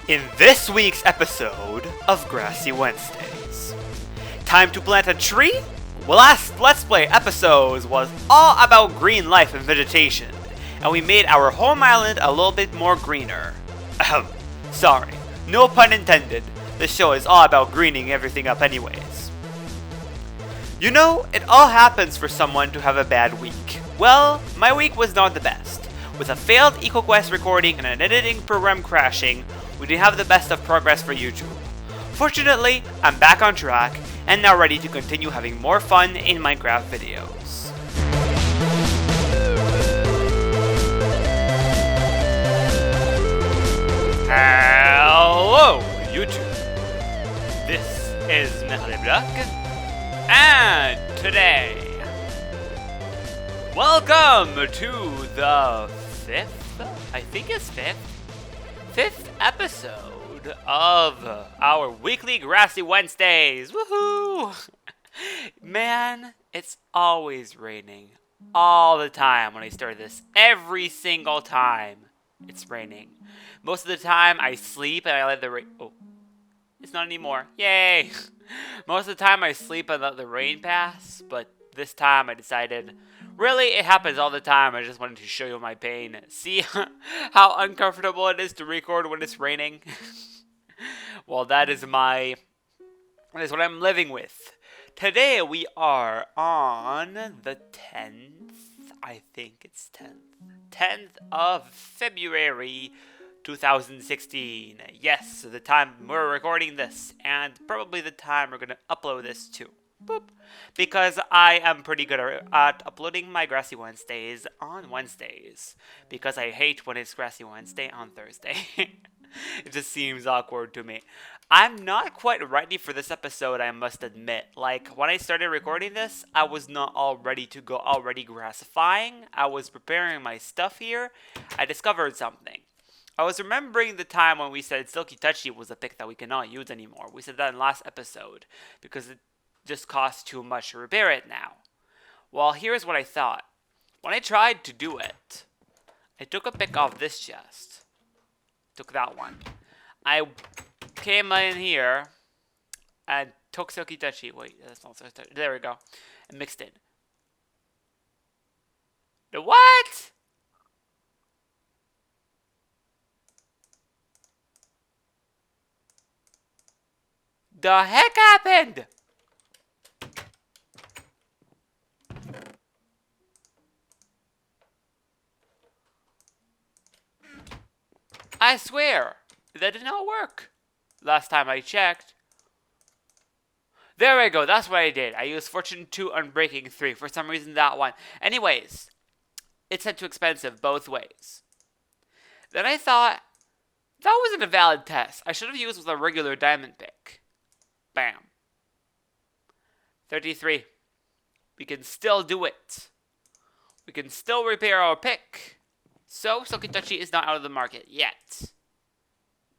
In this week's episode of Grassy Wednesdays. Time to plant a tree? Well, last Let's Play episodes was all about green life and vegetation, and we made our home island a little bit more greener. Sorry, no pun intended. This show is all about greening everything up anyways. You know, it all happens for someone to have a bad week. Well, my week was not the best. With a failed EcoQuest recording and an editing program crashing, we didn't have the best of progress for YouTube. Fortunately, I'm back on track and now ready to continue having more fun in Minecraft videos. Hello, YouTube. This is MaitreDesBlocs, and today, welcome to the fifth episode of our weekly Grassy Wednesdays. Woohoo! Man, it's always raining all the time when I start this. Every single time it's raining. Most of the time I sleep and I let the rain... Oh, it's not anymore. Yay! Most of the time I sleep and let the rain pass, but this time I decided... Really, it happens all the time. I just wanted to show you my pain. See how uncomfortable it is to record when it's raining? Well, that is what I'm living with. Today we are on the 10th. I think it's 10th. 10th of February 2016. Yes, the time we're recording this, and probably the time we're going to upload this too. Boop. Because I am pretty good at uploading my Grassy Wednesdays on Wednesdays. Because I hate when it's Grassy Wednesday on Thursday. It just seems awkward to me. I'm not quite ready for this episode, I must admit. Like, when I started recording this, I was not all ready to go already grassifying. I was preparing my stuff here. I discovered something. I was remembering the time when we said Silky Touchy was a pick that we cannot use anymore. We said that in last episode. Because it just costs too much to repair it now. Well, here's what I thought. When I tried to do it, I took a pick off this chest. Took that one. I came in here and took Silky Touchy. Wait, that's not Silky Touchy. There we go. And mixed it. The what? The heck happened? I swear, that did not work. Last time I checked. There we go, that's what I did. I used Fortune 2 on Breaking 3. For some reason, that one. Anyways, it said too expensive both ways. Then I thought, that wasn't a valid test. I should have used with a regular diamond pick. Bam. 33. We can still do it. We can still repair our pick. So, Silky Touchy is not out of the market yet.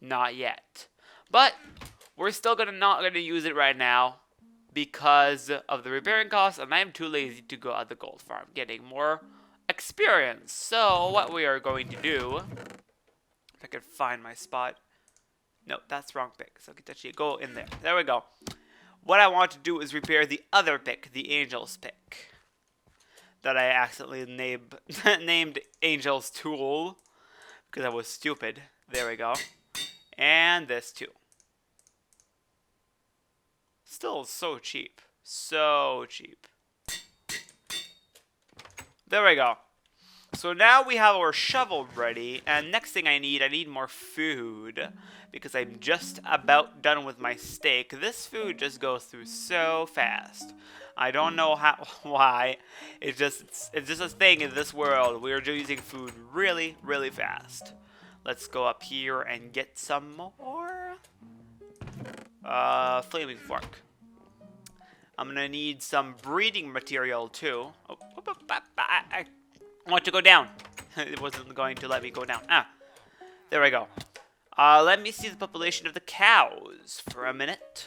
Not yet. But, we're still not gonna use it right now because of the repairing costs, and I'm too lazy to go at the gold farm, getting more experience. So, what we are going to do, if I can find my spot. No, that's wrong pick. Silky Touchy, go in there. There we go. What I want to do is repair the other pick, the Angel's pick. That I accidentally named Angel's Tool because I was stupid. There we go. And this too. Still so cheap. So cheap. There we go. So now we have our shovel ready. And next thing I need more food. Because I'm just about done with my steak. This food just goes through so fast. I don't know why. It's just a thing in this world. We're just using food really, really fast. Let's go up here and get some more flaming fork. I'm gonna need some breeding material too. Oh, I want to go down. It wasn't going to let me go down. There we go. Let me see the population of the cows for a minute.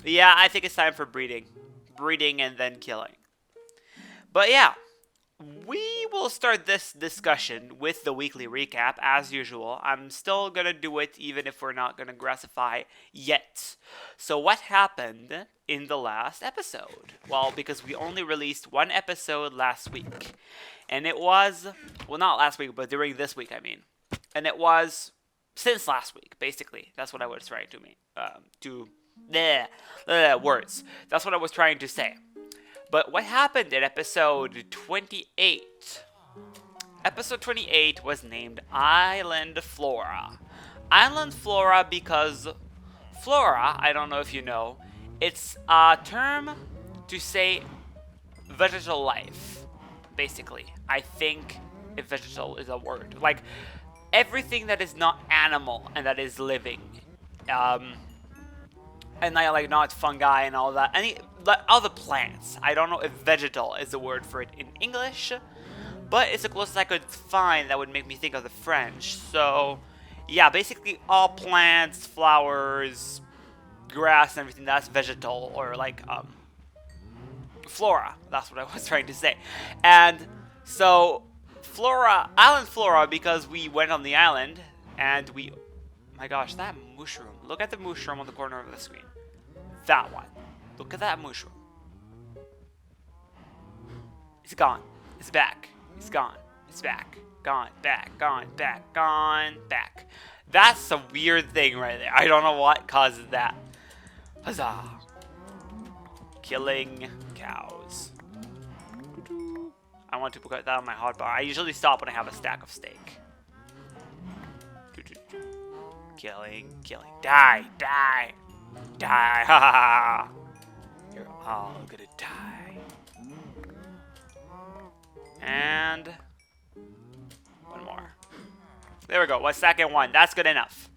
Yeah, I think it's time for breeding. Breeding and then killing. But yeah, we will start this discussion with the weekly recap as usual. I'm still gonna do it even if we're not gonna grassify yet. So what happened in the last episode? Well, because we only released one episode last week. And it was, well, not last week, but during this week, I mean. And it was since last week, basically. That's what I was trying to mean. Words. That's what I was trying to say. But what happened in episode 28? Episode 28 was named Island Flora. Island Flora because flora, I don't know if you know, it's a term to say vegetal life. Basically, I think if vegetal is a word, like everything that is not animal and that is living, and I like not fungi and all that, all the plants. I don't know if vegetal is the word for it in English, but it's the closest I could find that would make me think of the French. So, yeah, basically all plants, flowers, grass, and everything that's vegetal or like flora. That's what I was trying to say. And so flora, island flora, because we went on the island and we, my gosh, that mushroom. Look at the mushroom on the corner of the screen. That one. Look at that mushroom. It's gone. It's back. It's gone. It's back. Gone. Back. Gone. Back. Gone. Back. That's a weird thing right there. I don't know what causes that. Huzzah. Killing cows. I want to put that on my hotbar. I usually stop when I have a stack of steak. Killing. Die. Die. Die. Ha ha ha. You're all gonna die. And one more. There we go. One second one. That's good enough.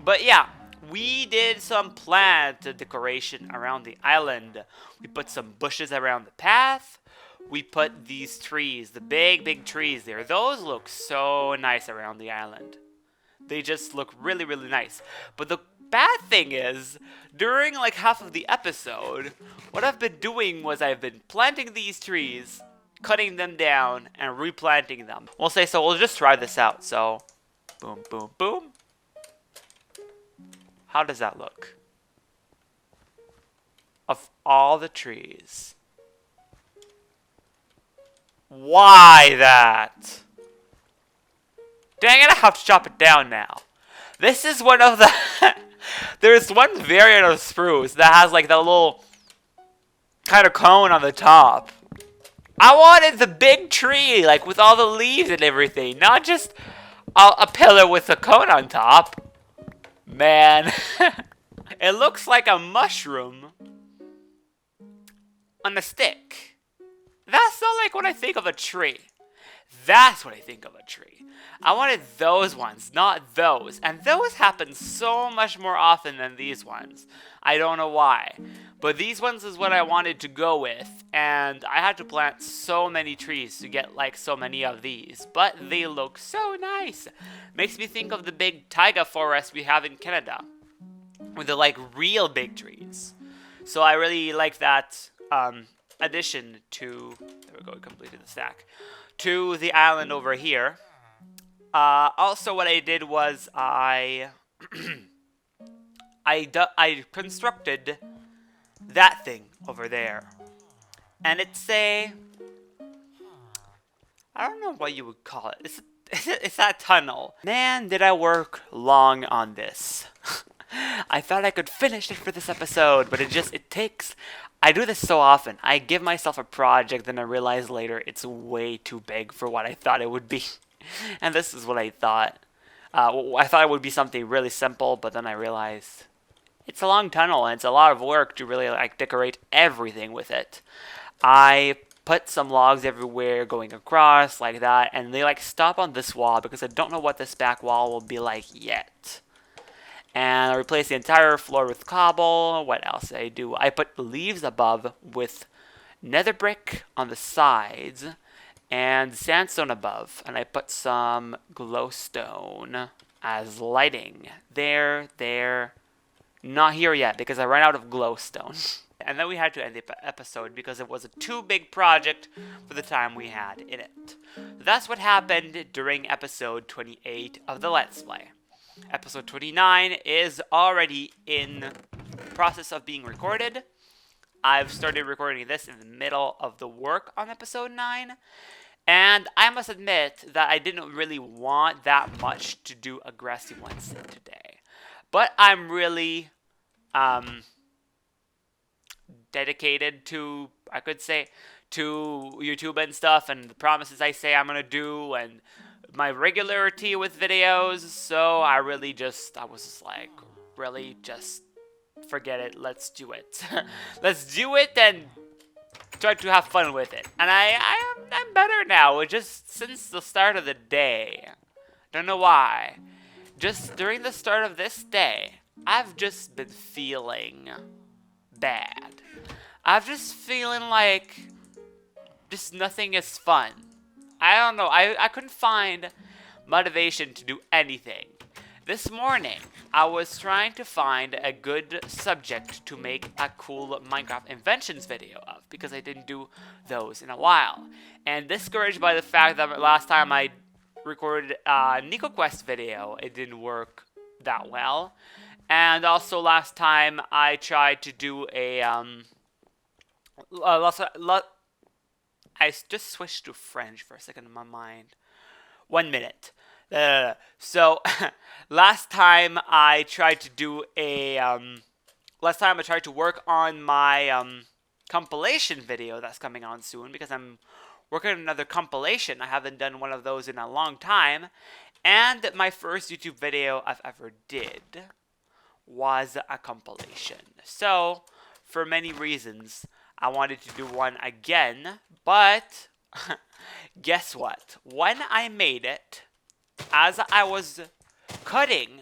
But yeah, we did some plant decoration around the island. We put some bushes around the path. We put these trees, the big trees there. Those look so nice around the island. They just look really nice. But the bad thing is, during like half of the episode, what I've been doing was I've been planting these trees, cutting them down, and replanting them. We'll just try this out. So, boom, boom, boom. How does that look? Of all the trees. Why that? Dang it, I have to chop it down now. This is one of the... There's one variant of spruce that has like that little kind of cone on the top. I wanted the big tree, like with all the leaves and everything, not just a pillar with a cone on top. Man, it looks like a mushroom on a stick. That's not like what I think of a tree. That's what I think of a tree. I wanted those ones, not those. And those happen so much more often than these ones. I don't know why. But these ones is what I wanted to go with. And I had to plant so many trees to get like so many of these. But they look so nice. Makes me think of the big taiga forest we have in Canada. With the like real big trees. So I really like that addition to... There we go, we completed the stack. To the island over here. Also, what I did was I constructed that thing over there, and it's a, I don't know what you would call it. It's that tunnel. Man, did I work long on this. I thought I could finish it for this episode, but it takes. I do this so often. I give myself a project, then I realize later it's way too big for what I thought it would be. And this is what I thought. I thought it would be something really simple, but then I realized it's a long tunnel and it's a lot of work to really like decorate everything with it. I put some logs everywhere going across like that, and they like stop on this wall because I don't know what this back wall will be like yet. And I replaced the entire floor with cobble. What else did I do? I put leaves above with nether brick on the sides and sandstone above. And I put some glowstone as lighting. There, Not here yet because I ran out of glowstone. And then we had to end the episode because it was a too big project for the time we had in it. That's what happened during episode 28 of the Let's Play. Episode 29 is already in process of being recorded. I've started recording this in the middle of the work on episode 9. And I must admit that I didn't really want that much to do a Grassy Wednesday today. But I'm really dedicated to, I could say, to YouTube and stuff, and the promises I say I'm gonna do, and my regularity with videos. So I was just like, really, just forget it. Let's do it. Let's do it and try to have fun with it. And I'm better now. Just since the start of the day. Don't know why. Just during the start of this day, I've just been feeling bad. I'm just feeling like just nothing is fun. I don't know. I couldn't find motivation to do anything. This morning, I was trying to find a good subject to make a cool Minecraft inventions video of, because I didn't do those in a while. And discouraged by the fact that last time I recorded a NicoQuest video, it didn't work that well. And also last time I tried to do a I just switched to French for a second in my mind. 1 minute. So last time I tried to do a last time I tried to work on my compilation video that's coming on soon, because I'm working on another compilation. I haven't done one of those in a long time. And my first YouTube video I've ever did was a compilation. So, for many reasons, I wanted to do one again, but guess what? When I made it, as I was cutting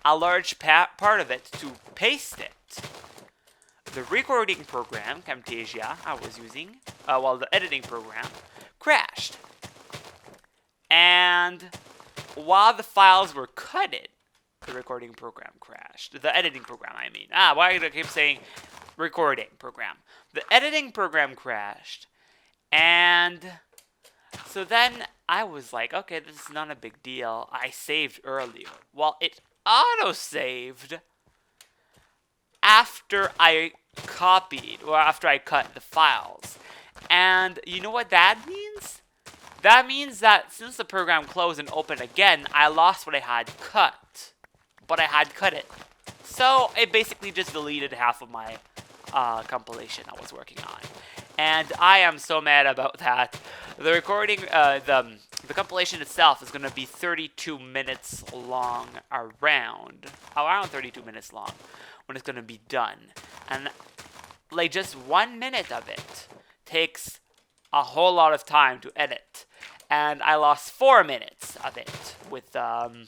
a large part of it to paste it, the recording program, Camtasia, I was using, the editing program, crashed. And while the files were cutted, the recording program crashed. The editing program, I mean. Why do I keep saying recording program? The editing program crashed. And so then I was like, okay, this is not a big deal. I saved earlier. Well, it auto-saved after I copied, or after I cut the files. And you know what that means? That means that since the program closed and opened again, I lost what I had cut. But I had cut it. So it basically just deleted half of my compilation I was working on. And I am so mad about that. The recording, the compilation itself is going to be 32 minutes long, around 32 minutes long when it's going to be done. And like just 1 minute of it takes a whole lot of time to edit. And I lost 4 minutes of it with the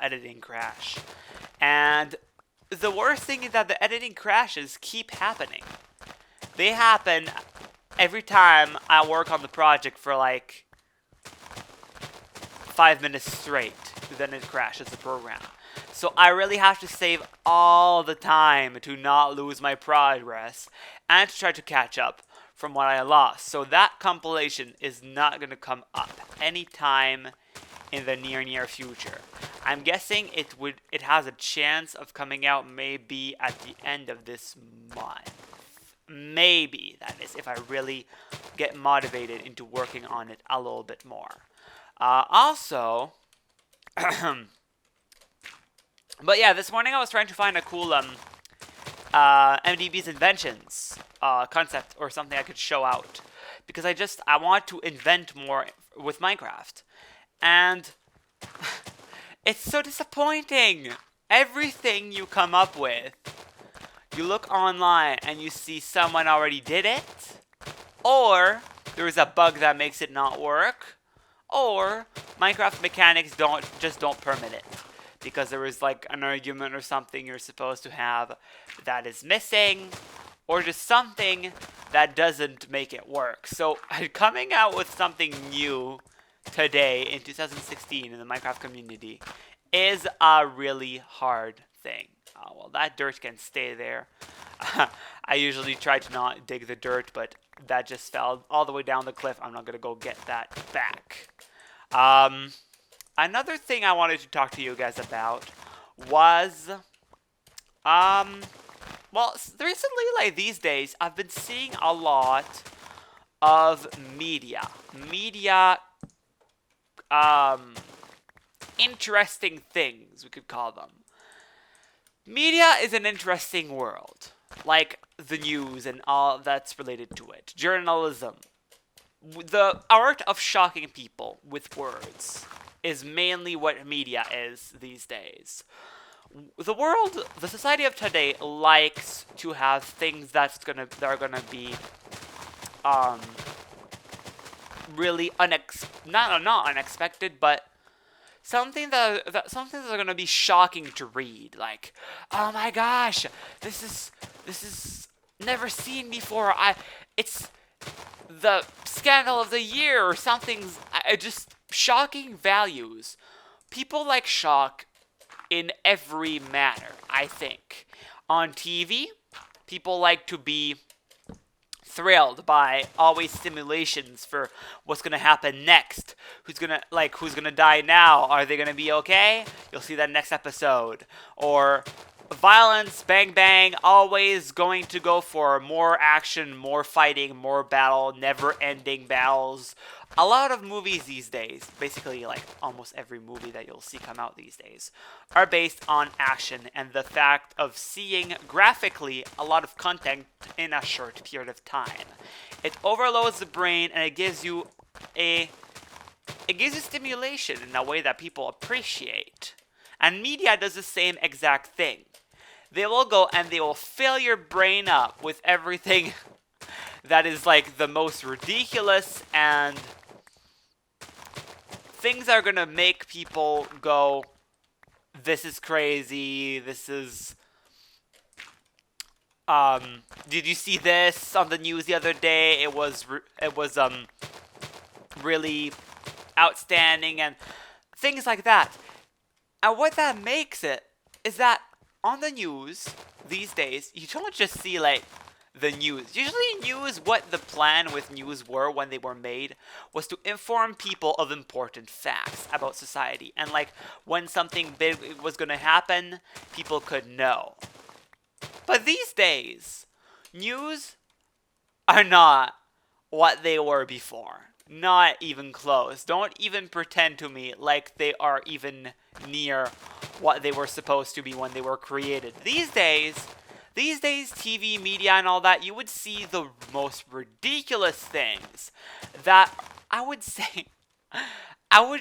editing crash. And the worst thing is that the editing crashes keep happening. They happen every time I work on the project for like 5 minutes straight. Then it crashes the program. So I really have to save all the time to not lose my progress and to try to catch up from what I lost. So that compilation is not going to come up anytime in the near future. I'm guessing it has a chance of coming out maybe at the end of this month. Maybe, that is, if I really get motivated into working on it a little bit more. Also, but yeah, this morning I was trying to find a cool MDB's inventions concept or something I could show out, because I want to invent more with Minecraft. And it's so disappointing. Everything you come up with, you look online and you see someone already did it, or there is a bug that makes it not work, or Minecraft mechanics don't permit it because there is like an argument or something you're supposed to have that is missing, or just something that doesn't make it work. So coming out with something new today in 2016 in the Minecraft community is a really hard thing. Well, that dirt can stay there. I usually try to not dig the dirt, but that just fell all the way down the cliff. I'm not going to go get that back. Another thing I wanted to talk to you guys about was, well, recently, like these days, I've been seeing a lot of media, interesting things, we could call them. Media is an interesting world, like the news and all that's related to it. Journalism. The art of shocking people with words is mainly what media is these days. The society of today likes to have things that are gonna be really not unexpected, but something that are gonna be shocking to read. Like, oh my gosh, this is never seen before. It's the scandal of the year or something's just shocking values. People like shock in every manner, I think. On TV, people like to be thrilled by always simulations for what's gonna happen next. Who's gonna die now? Are they gonna be okay? You'll see that next episode. Or violence, bang bang, always going to go for more action, more fighting, more battle, never-ending battles. A lot of movies these days, basically like almost every movie that you'll see come out these days, are based on action and the fact of seeing graphically a lot of content in a short period of time. It overloads the brain and it gives you stimulation in a way that people appreciate. And media does the same exact thing. They will go and they will fill your brain up with everything that is like the most ridiculous and things that are gonna make people go, this is crazy, this is, did you see this on the news the other day? It was really outstanding and things like that. And what that makes it is that on the news these days, you don't just see like the news. Usually news, what the plan with news were when they were made was to inform people of important facts about society. And like when something big was going to happen, people could know. But these days, news are not what they were before. Not even close. Don't even pretend to me like they are even near what they were supposed to be when they were created. These days, TV, media, and all that, you would see the most ridiculous things that I would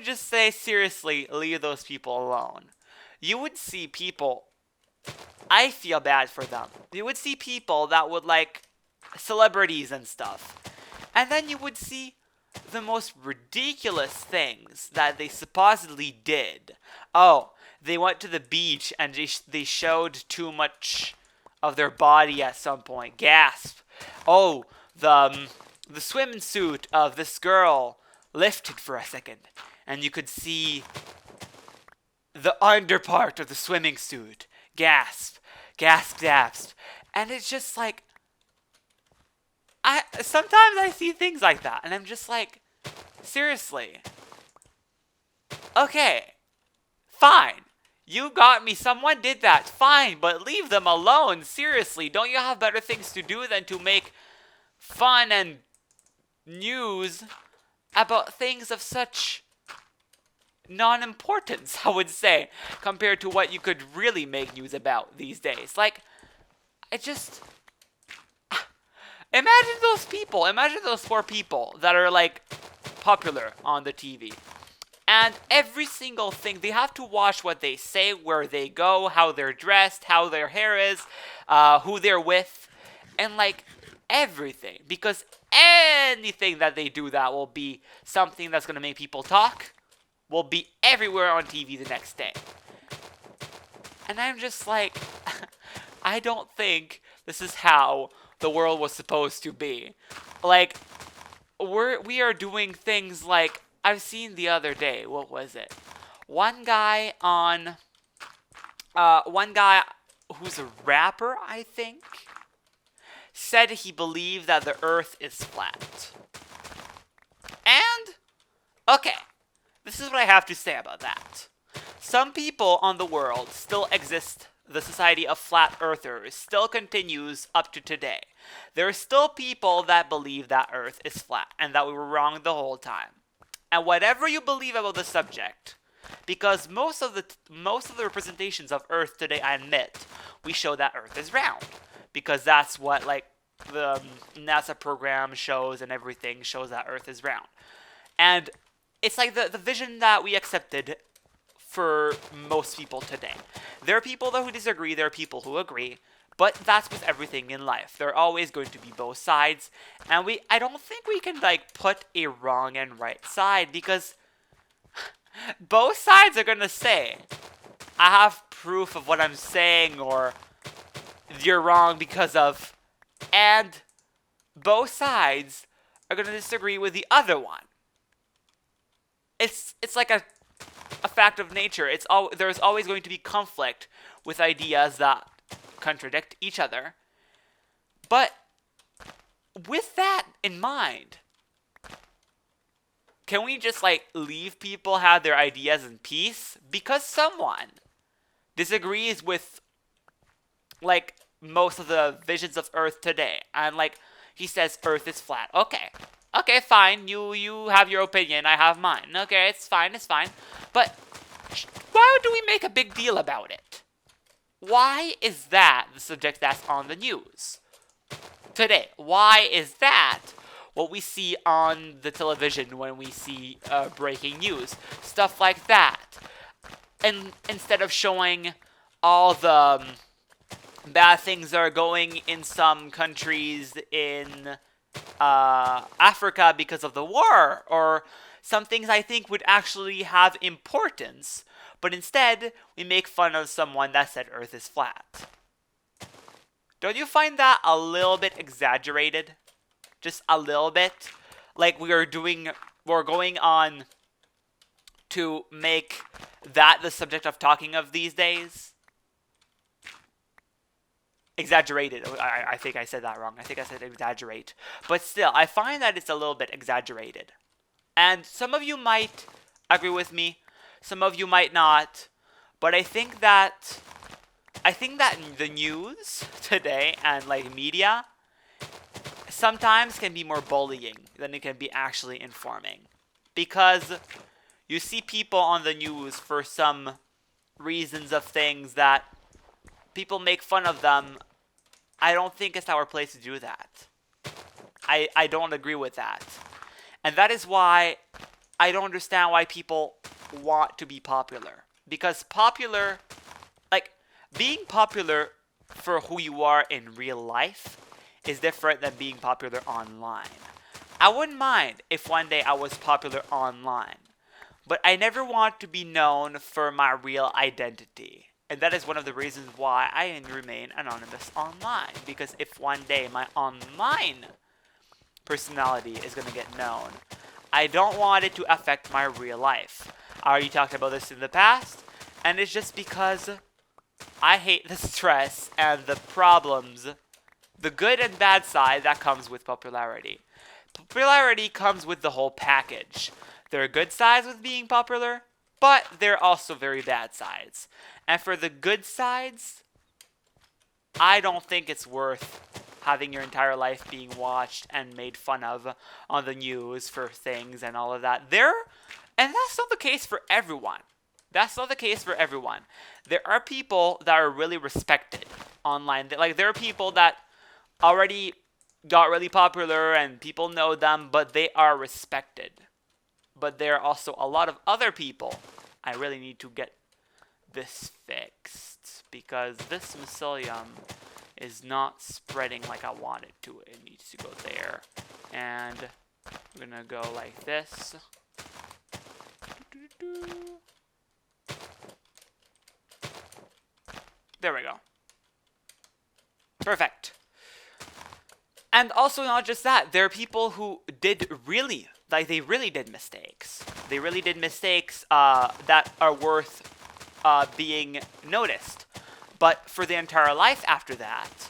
just say, seriously, leave those people alone. You would see people, I feel bad for them. You would see people that would like celebrities and stuff. And then you would see the most ridiculous things that they supposedly did. Oh, they went to the beach and they showed too much of their body at some point. Gasp. Oh, the swimsuit of this girl lifted for a second, and you could see the underpart of the swimming suit. Gasp. Gasp, gasp. And it's just like, sometimes I see things like that, and I'm just like, seriously. Okay, fine. You got me. Someone did that. Fine, but leave them alone. Seriously, don't you have better things to do than to make fun and news about things of such non-importance, I would say, compared to what you could really make news about these days. Like, imagine those people. Imagine those poor people that are, like, popular on the TV. And every single thing, they have to watch what they say, where they go, how they're dressed, how their hair is, who they're with, and, like, everything. Because anything that they do that will be something that's going to make people talk will be everywhere on TV the next day. And I'm just like, I don't think this is how the world was supposed to be. Like, we are doing things like, I've seen the other day, what was it? one guy who's a rapper, I think, said he believed that the Earth is flat. And, okay, this is what I have to say about that. Some people on the world still exist. The society of flat earthers still continues up to today. There are still people that believe that Earth is flat and that we were wrong the whole time. And whatever you believe about the subject, because most of the representations of Earth today, I admit, we show that Earth is round, because that's what like the NASA program shows, and everything shows that Earth is round. And it's like the vision that we accepted for most people today. There are people who disagree, there are people who agree, but that's with everything in life. There are always going to be both sides, and I don't think we can like put a wrong and right side, because both sides are gonna say, I have proof of what I'm saying, or you're wrong because of, and both sides are gonna disagree with the other one. It's like a fact of nature. There's always going to be conflict with ideas that contradict each other. But with that in mind, can we just like leave people have their ideas in peace? Because someone disagrees with like most of the visions of Earth today, and like he says Earth is flat. Okay, fine. You have your opinion, I have mine. Okay, it's fine. But why do we make a big deal about it? Why is that the subject that's on the news today? Why is that what we see on the television when we see breaking news? Stuff like that. And instead of showing all the bad things that are going in some countries in Africa because of the war, or some things I think would actually have importance, but instead we make fun of someone that said Earth is flat. Don't you find that a little bit exaggerated? Just a little bit? Like we're going on to make that the subject of talking of these days? Exaggerated. I think I said that wrong. I think I said exaggerate. But still, I find that it's a little bit exaggerated. And some of you might agree with me. Some of you might not. But I think that the news today and like media sometimes can be more bullying than it can be actually informing. Because you see people on the news for some reasons of things that people make fun of them. I don't think it's our place to do that. I don't agree with that. And that is why I don't understand why people want to be popular. Because being popular for who you are in real life is different than being popular online. I wouldn't mind if one day I was popular online, but I never want to be known for my real identity. And that is one of the reasons why I remain anonymous online. Because if one day my online personality is going to get known, I don't want it to affect my real life. I already talked about this in the past, and it's just because I hate the stress and the problems, the good and bad side that comes with popularity. Popularity comes with the whole package. There are good sides with being popular, but there are also very bad sides. And for the good sides, I don't think it's worth having your entire life being watched and made fun of on the news for things and all of that. And that's not the case for everyone. That's not the case for everyone. There are people that are really respected online. Like, there are people that already got really popular and people know them, but they are respected. But there are also a lot of other people. I really need to get this fixed because this mycelium is not spreading like I want it to. It needs to go there. And we're gonna go like this. There we go. Perfect. And also not just that, there are people who did really like, they really did mistakes. They really did mistakes that are worth being noticed. But for the entire life after that,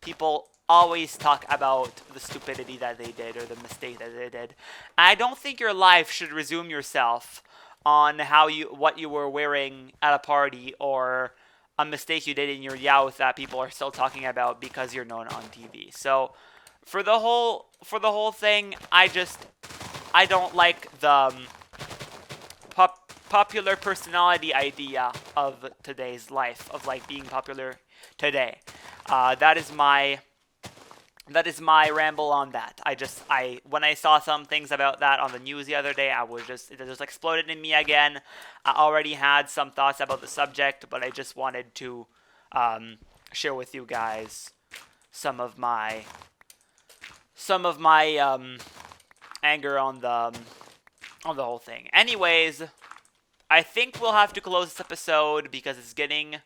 people always talk about the stupidity that they did or the mistake that they did. I don't think your life should resume yourself on what you were wearing at a party or a mistake you did in your youth that people are still talking about because you're known on TV. So for the whole thing, I don't like the popular personality idea of today's life, of like being popular today. That is my ramble on that. When I saw some things about that on the news the other day, it just exploded in me again. I already had some thoughts about the subject, but I just wanted to share with you guys some of my anger on the whole thing. Anyways, I think we'll have to close this episode because it's getting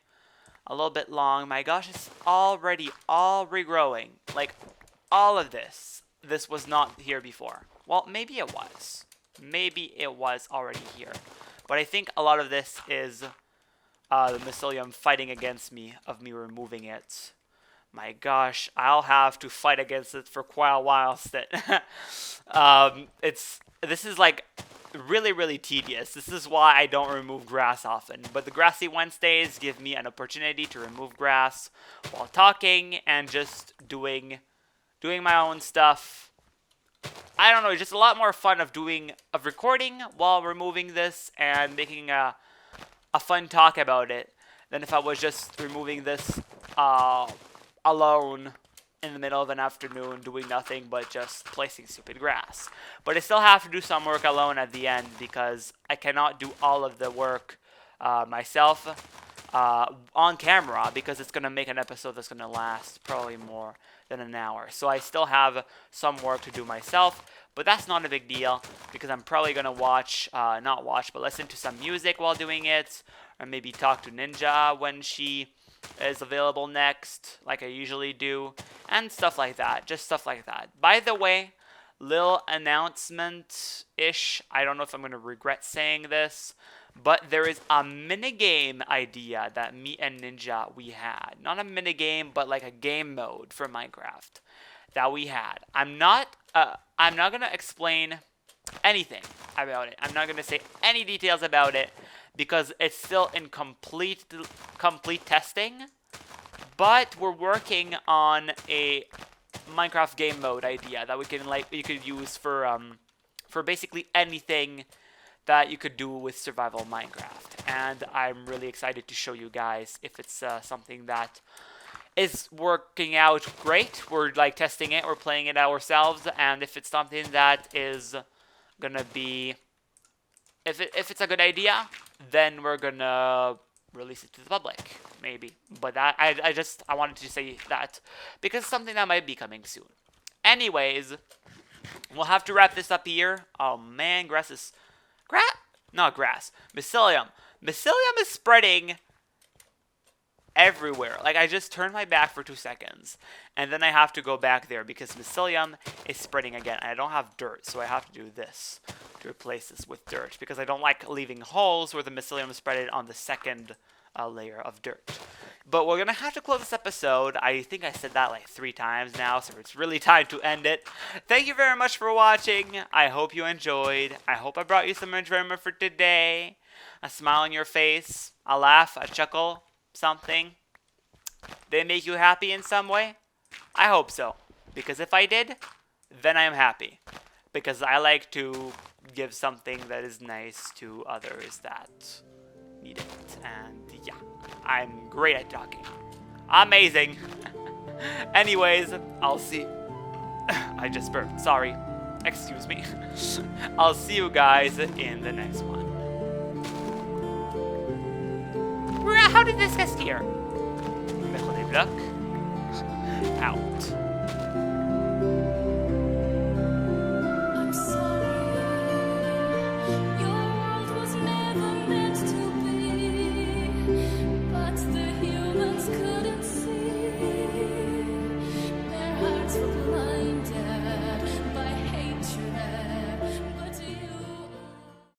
a little bit long. My gosh, it's already all regrowing. Like, all of this was not here before. Well, maybe it was. Maybe it was already here. But I think a lot of this is the mycelium fighting against me, of me removing it. My gosh, I'll have to fight against it for quite a while still. This is like really, really tedious. This is why I don't remove grass often. But the Grassy Wednesdays give me an opportunity to remove grass while talking and just doing my own stuff. I don't know, it's just a lot more fun of recording while removing this and making a fun talk about it than if I was just removing this alone in the middle of an afternoon doing nothing but just placing stupid grass. But I still have to do some work alone at the end because I cannot do all of the work myself on camera because it's going to make an episode that's going to last probably more than an hour. So I still have some work to do myself, but that's not a big deal because I'm probably going to but listen to some music while doing it, or maybe talk to Ninja when she is available next, like I usually do, and stuff like that. Just stuff like that. By the way, little announcement-ish. I don't know if I'm going to regret saying this, but there is a minigame idea that me and Ninja we had. Not a minigame, but like a game mode for Minecraft that we had. I'm not going to explain anything about it. I'm not going to say any details about it because it's still in complete testing. But we're working on a Minecraft game mode idea that you could use for basically anything that you could do with survival Minecraft. And I'm really excited to show you guys if it's something that is working out great. We're like testing it, we're playing it ourselves, and if it's something that is gonna be, if it's a good idea, then we're gonna release it to the public, maybe. But that I wanted to say that because it's something that might be coming soon. Anyways, we'll have to wrap this up here. Oh man, mycelium. Mycelium is spreading everywhere. Like, I just turned my back for 2 seconds, and then I have to go back there because mycelium is spreading again. And I don't have dirt, so I have to do this to replace this with dirt because I don't like leaving holes where the mycelium is spread on the second layer of dirt. But we're gonna have to close this episode. I think I said that like 3 times now, so it's really time to end it. Thank you very much for watching. I hope you enjoyed. I hope I brought you some enjoyment for today. A smile on your face, a laugh, a chuckle, something. They make you happy in some way? I hope so. Because if I did, then I am happy. Because I like to give something that is nice to others that need it. And yeah, I'm great at talking. Amazing. Anyways, I'll see. I just burped. Sorry. Excuse me. I'll see you guys in the next one. How did this get here? MaitreDesBlocs out.